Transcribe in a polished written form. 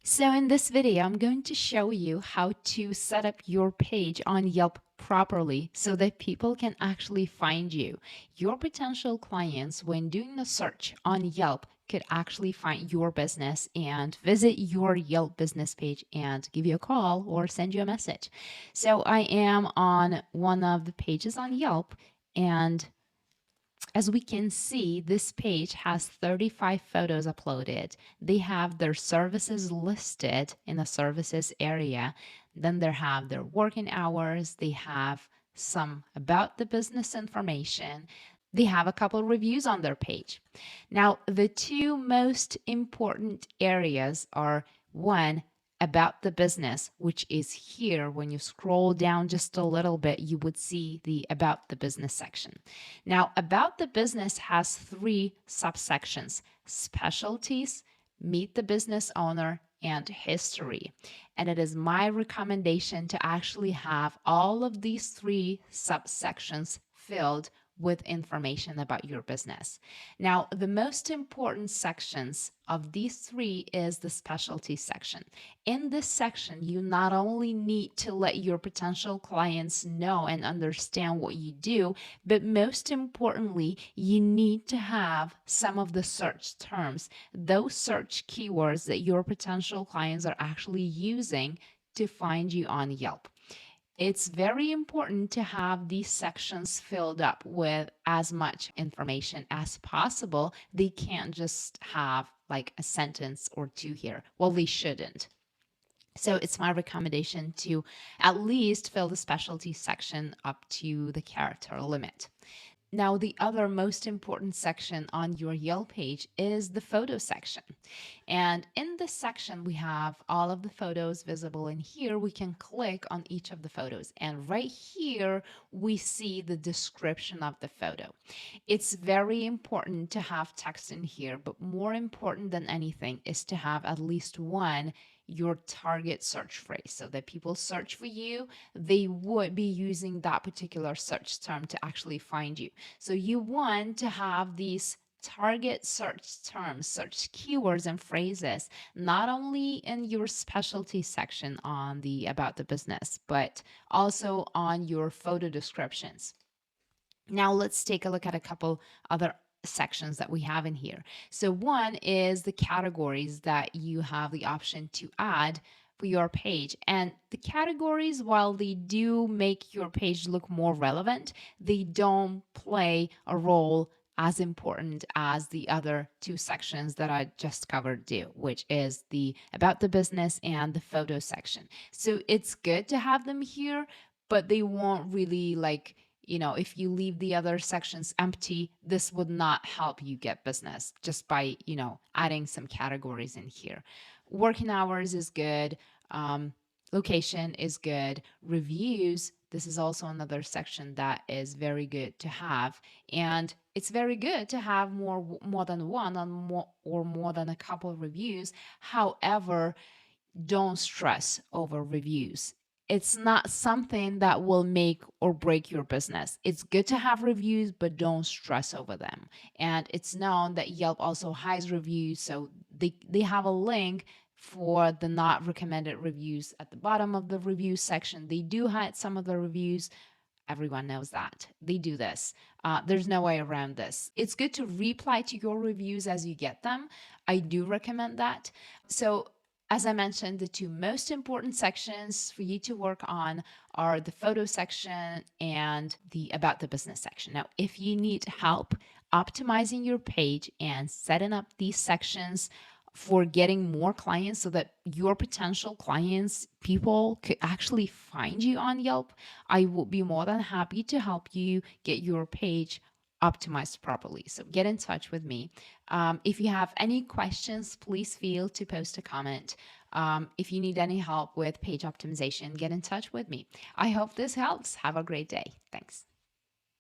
So in this video, I'm going to show you how to set up your page on Yelp properly so that people can actually find you. Your potential clients, when doing a search on Yelp, could actually find your business and visit your Yelp business page and give you a call or send you a message. So I am on one of the pages on Yelp, and as we can see, this page has 35 photos uploaded. They have their services listed in the services area. Then they have their working hours. They have some about the business information. They have a couple reviews on their page. Now, the two most important areas are one, about the business, which is here. When you scroll down just a little bit, you would see the about the business section. Now, about the business has three subsections: specialties, meet the business owner, and history. And it is my recommendation to actually have all of these three subsections filled with information about your business. Now, the most important sections of these three is the specialty section. In this section, you not only need to let your potential clients know and understand what you do, but most importantly, you need to have some of the search terms, those search keywords that your potential clients are actually using to find you on Yelp. It's very important to have these sections filled up with as much information as possible. They can't just have like a sentence or two here. Well, they shouldn't. So it's my recommendation to at least fill the specialty section up to the character limit. Now, the other most important section on your Yelp page is the photo section. And in this section, we have all of the photos visible. And here we can click on each of the photos. And right here, we see the description of the photo. It's very important to have text in here, but more important than anything is to have at least one your target search phrase, so that people search for you, they would be using that particular search term to actually find you. So you want to have these target search terms, search keywords and phrases, not only in your specialty section on the about the business, but also on your photo descriptions. Now let's take a look at a couple other sections that we have in here. So one is the categories that you have the option to add for your page. And the categories, while they do make your page look more relevant, they don't play a role as important as the other two sections that I just covered do, which is the about the business and the photo section. So it's good to have them here, but they won't really if you leave the other sections empty, this would not help you get business just by, adding some categories in here. Working hours is good. Location is good. Reviews, this is also another section that is very good to have. And it's very good to have more than one or more than a couple of reviews. However, don't stress over reviews. It's not something that will make or break your business. It's good to have reviews, but don't stress over them. And it's known that Yelp also hides reviews, so they have a link for the not recommended reviews at the bottom of the review section. They do hide some of the reviews. Everyone knows that. They do this. There's no way around this. It's good to reply to your reviews as you get them. I do recommend that. So as I mentioned, the two most important sections for you to work on are the photo section and the about the business section. Now, if you need help optimizing your page and setting up these sections for getting more clients so that your potential clients, people could actually find you on Yelp, I will be more than happy to help you get your page optimized properly. So get in touch with me. If you have any questions, please feel to post a comment. If you need any help with page optimization, get in touch with me. I hope this helps. Have a great day. Thanks.